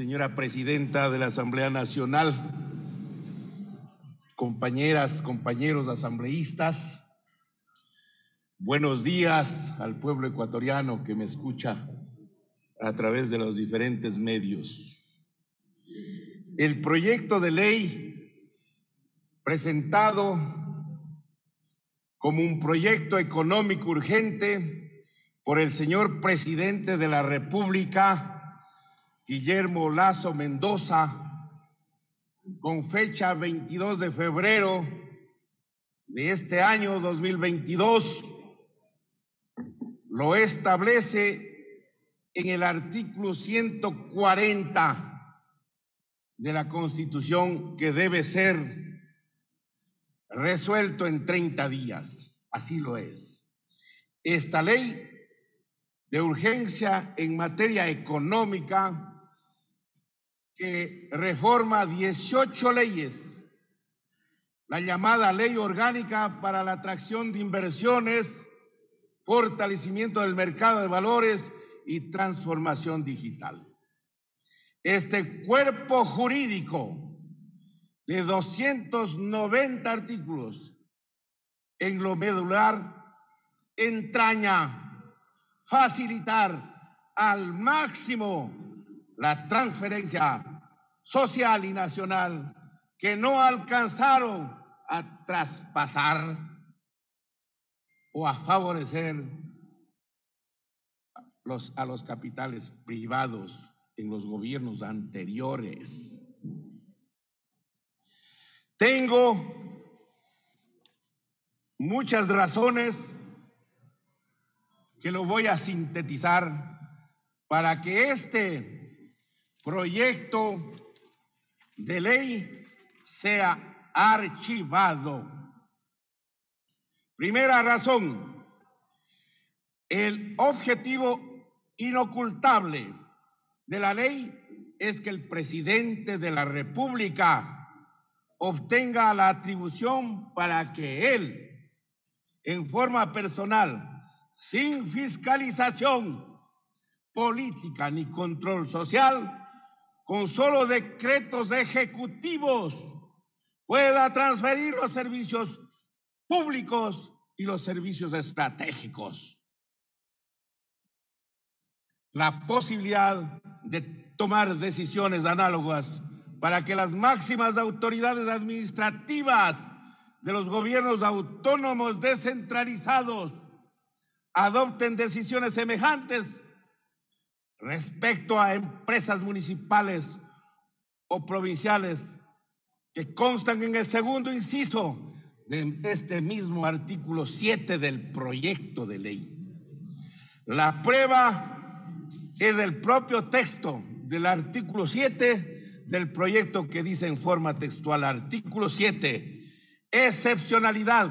señora presidenta de la Asamblea Nacional, compañeras, compañeros asambleístas, buenos días al pueblo ecuatoriano que me escucha a través de los diferentes medios. El proyecto de ley presentado como un proyecto económico urgente por el señor presidente de la República, Guillermo Lasso Mendoza, con fecha 22 de febrero de este año 2022, lo establece en el artículo 140 de la Constitución, que debe ser resuelto en 30 días. Así lo es. Esta ley de urgencia en materia económica, que reforma 18 leyes, la llamada Ley Orgánica para la Atracción de Inversiones, Fortalecimiento del Mercado de Valores y Transformación Digital. Este cuerpo jurídico de 290 artículos en lo medular entraña facilitar al máximo la transferencia social y nacional que no alcanzaron a traspasar o a favorecer a los capitales privados en los gobiernos anteriores. Tengo muchas razones que lo voy a sintetizar para que este proyecto de ley sea archivado. Primera razón: el objetivo inocultable de la ley es que el presidente de la República obtenga la atribución para que él, en forma personal, sin fiscalización política ni control social, con solo decretos ejecutivos, pueda transferir los servicios públicos y los servicios estratégicos. La posibilidad de tomar decisiones análogas para que las máximas autoridades administrativas de los gobiernos autónomos descentralizados adopten decisiones semejantes respecto a empresas municipales o provinciales que constan en el segundo inciso de este mismo artículo 7 del proyecto de ley. La prueba es el propio texto del artículo 7 del proyecto, que dice en forma textual: artículo 7, excepcionalidad,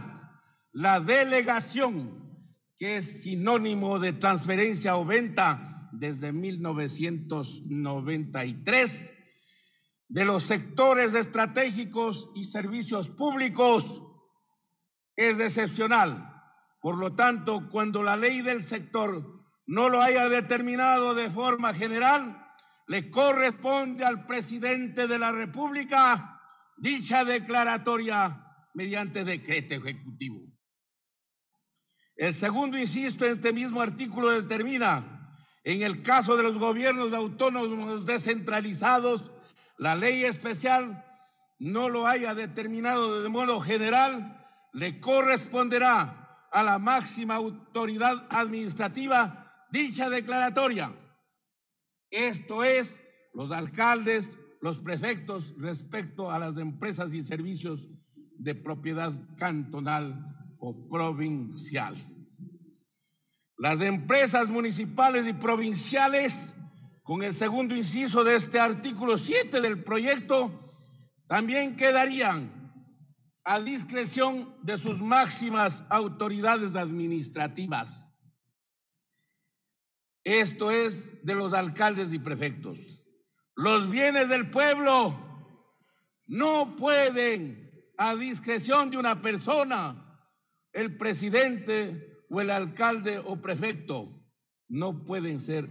la delegación, que es sinónimo de transferencia o venta desde 1993, de los sectores estratégicos y servicios públicos, es excepcional. Por lo tanto, cuando la ley del sector no lo haya determinado de forma general, le corresponde al presidente de la República dicha declaratoria mediante decreto ejecutivo. El segundo inciso en este mismo artículo determina: en el caso de los gobiernos autónomos descentralizados, la ley especial no lo haya determinado de modo general, le corresponderá a la máxima autoridad administrativa dicha declaratoria. Esto es, los alcaldes, los prefectos, respecto a las empresas y servicios de propiedad cantonal o provincial. Las empresas municipales y provinciales, con el segundo inciso de este artículo 7 del proyecto, también quedarían a discreción de sus máximas autoridades administrativas. Esto es, de los alcaldes y prefectos. Los bienes del pueblo no pueden, a discreción de una persona, el presidente o el alcalde o prefecto, no pueden ser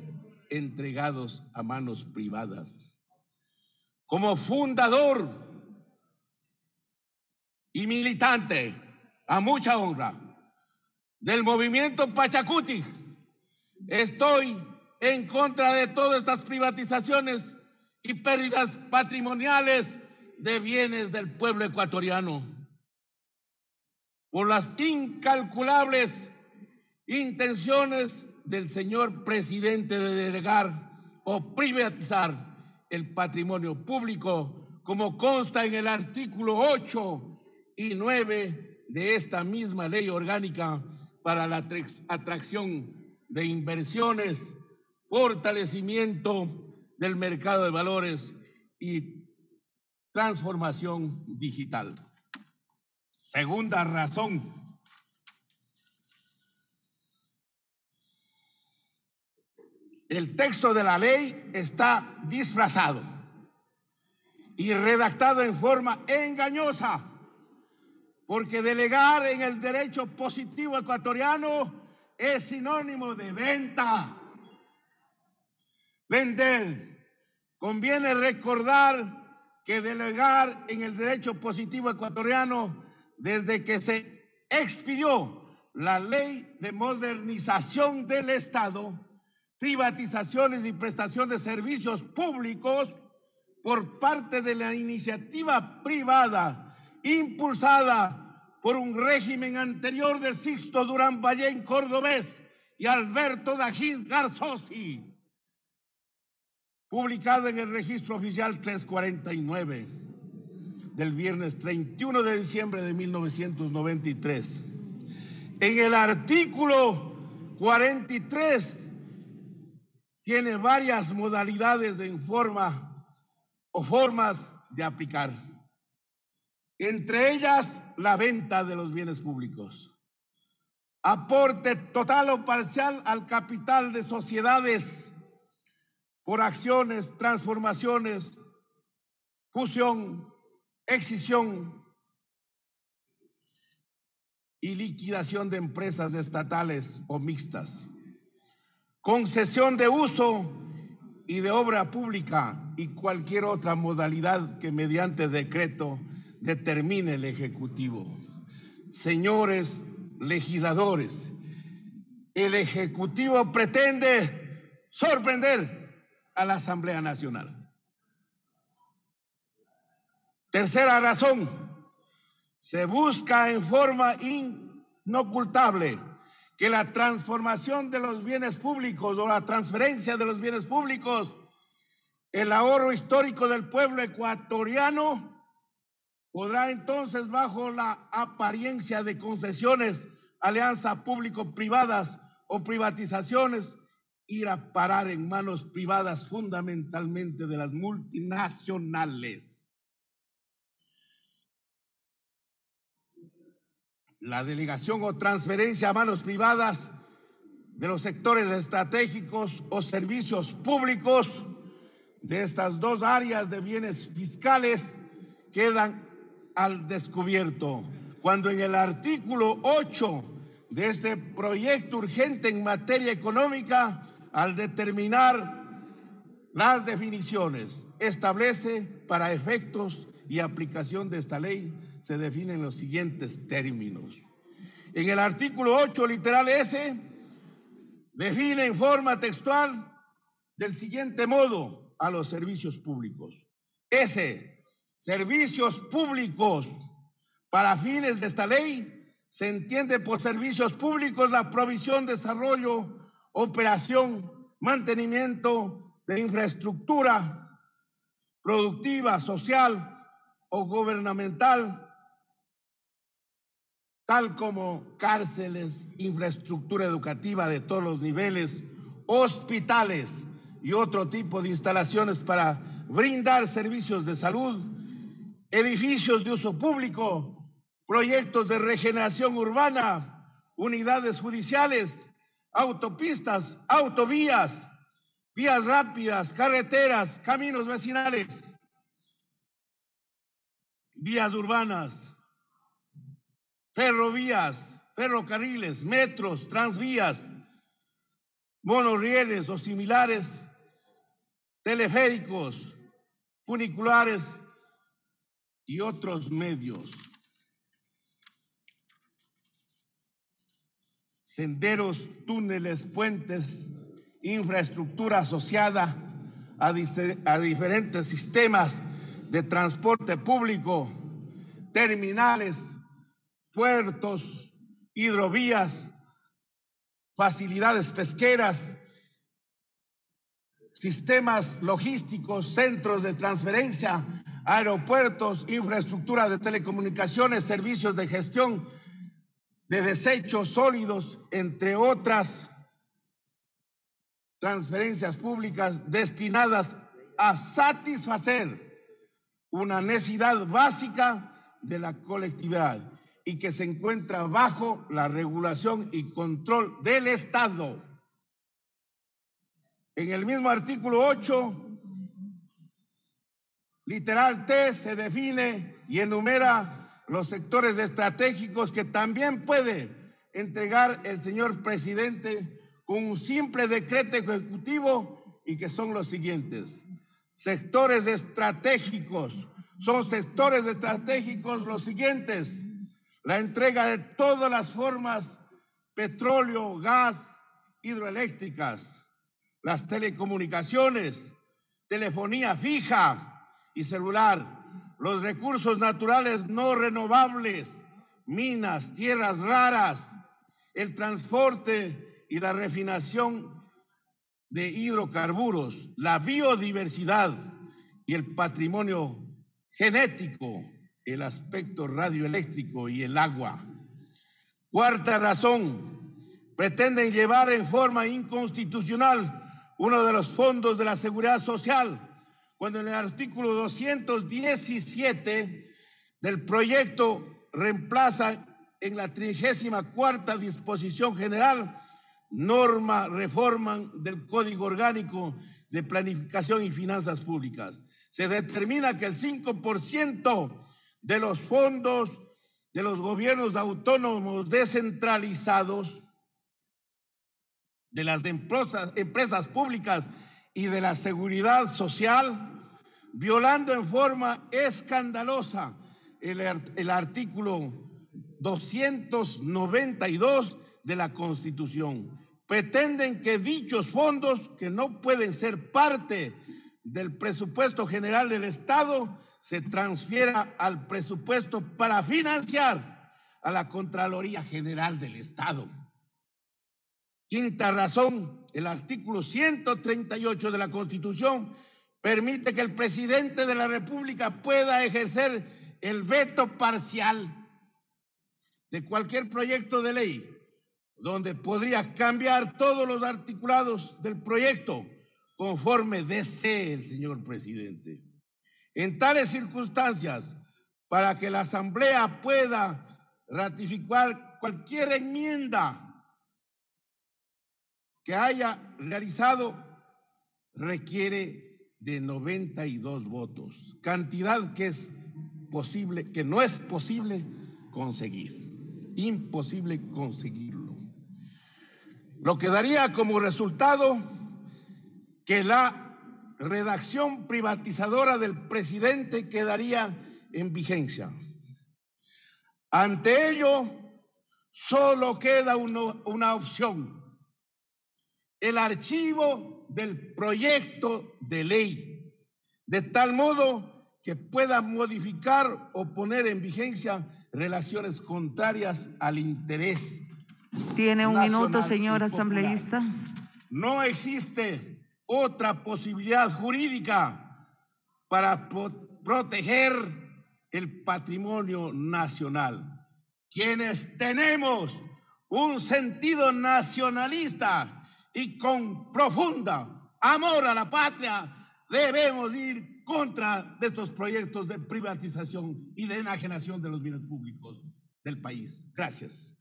entregados a manos privadas. como fundador y militante, a mucha honra, del movimiento Pachacuti, estoy en contra de todas estas privatizaciones y pérdidas patrimoniales de bienes del pueblo ecuatoriano. Por las incalculables intenciones del señor presidente de delegar o privatizar el patrimonio público, como consta en el artículo 8 y 9 de esta misma ley orgánica para la atracción de inversiones, fortalecimiento del mercado de valores y transformación digital. Segunda razón. El texto de la ley está disfrazado y redactado en forma engañosa, porque delegar en el derecho positivo ecuatoriano es sinónimo de venta. Vender. Conviene recordar que delegar en el derecho positivo ecuatoriano, desde que se expidió la ley de modernización del Estado, privatizaciones y prestación de servicios públicos por parte de la iniciativa privada impulsada por un régimen anterior de Sixto Durán Ballén Cordobés y Alberto Dajín Garzosi, publicado en el registro oficial 349 del viernes 31 de diciembre de 1993. En el artículo 43 tiene varias modalidades de forma o formas de aplicar. Entre ellas, la venta de los bienes públicos. Aporte total o parcial al capital de sociedades por acciones, transformaciones, fusión, escisión y liquidación de empresas estatales o mixtas. Concesión de uso y de obra pública y cualquier otra modalidad que mediante decreto determine el Ejecutivo. Señores legisladores, el Ejecutivo pretende sorprender a la Asamblea Nacional. Tercera razón, se busca en forma inocultable que la transformación de los bienes públicos o la transferencia de los bienes públicos, el ahorro histórico del pueblo ecuatoriano, podrá entonces, bajo la apariencia de concesiones, alianzas público-privadas o privatizaciones, ir a parar en manos privadas, fundamentalmente de las multinacionales. La delegación o transferencia a manos privadas de los sectores estratégicos o servicios públicos de estas dos áreas de bienes fiscales quedan al descubierto, cuando en el artículo 8 de este proyecto urgente en materia económica, al determinar las definiciones, establece para efectos y aplicación de esta ley, se definen los siguientes términos. En el artículo 8, literal S, define en forma textual del siguiente modo a los servicios públicos. S, servicios públicos. Para fines de esta ley, se entiende por servicios públicos la provisión, desarrollo, operación, mantenimiento de infraestructura productiva, social o gubernamental, tal como cárceles, infraestructura educativa de todos los niveles, hospitales y otro tipo de instalaciones para brindar servicios de salud, edificios de uso público, proyectos de regeneración urbana, unidades judiciales, autopistas, autovías, vías rápidas, carreteras, caminos vecinales, vías urbanas, ferrovías, ferrocarriles, metros, transvías, monorrieles o similares, teleféricos, funiculares y otros medios. Senderos, túneles, puentes, infraestructura asociada a diferentes sistemas de transporte público, terminales, puertos, hidrovías, facilidades pesqueras, sistemas logísticos, centros de transferencia, aeropuertos, infraestructura de telecomunicaciones, servicios de gestión de desechos sólidos, entre otras transferencias públicas destinadas a satisfacer una necesidad básica de la colectividad y que se encuentra bajo la regulación y control del Estado. En el mismo artículo 8, literal T, se define y enumera los sectores estratégicos que también puede entregar el señor presidente con un simple decreto ejecutivo y que son los siguientes. Sectores estratégicos. Son sectores estratégicos los siguientes: la entrega de todas las formas, petróleo, gas, hidroeléctricas, las telecomunicaciones, telefonía fija y celular, los recursos naturales no renovables, minas, tierras raras, el transporte y la refinación de hidrocarburos, la biodiversidad y el patrimonio genético, el aspecto radioeléctrico y el agua. Cuarta razón, pretenden llevar en forma inconstitucional uno de los fondos de la Seguridad Social, cuando en el artículo 217 del proyecto reemplaza en la 34ª disposición general norma reforma del Código Orgánico de Planificación y Finanzas Públicas. Se determina que el 5% de los fondos de los gobiernos autónomos descentralizados, de las empresas públicas y de la seguridad social, violando en forma escandalosa el artículo 292 de la Constitución. Pretenden que dichos fondos, que no pueden ser parte del presupuesto general del Estado, se transfiera al presupuesto para financiar a la Contraloría General del Estado. Quinta razón, el artículo 138 de la Constitución permite que el presidente de la República pueda ejercer el veto parcial de cualquier proyecto de ley, donde podría cambiar todos los articulados del proyecto conforme desee el señor presidente. En tales circunstancias, para que la Asamblea pueda ratificar cualquier enmienda que haya realizado, requiere de 92 votos, cantidad que no es posible conseguir, imposible conseguirlo. Lo que daría como resultado que la redacción privatizadora del presidente quedaría en vigencia. Ante ello, solo queda una opción: el archivo del proyecto de ley, de tal modo que pueda modificar o poner en vigencia relaciones contrarias al interés. Tiene un minuto, señor asambleísta. No existe otra posibilidad jurídica para proteger el patrimonio nacional. Quienes tenemos un sentido nacionalista y con profunda amor a la patria, debemos ir contra de estos proyectos de privatización y de enajenación de los bienes públicos del país. Gracias.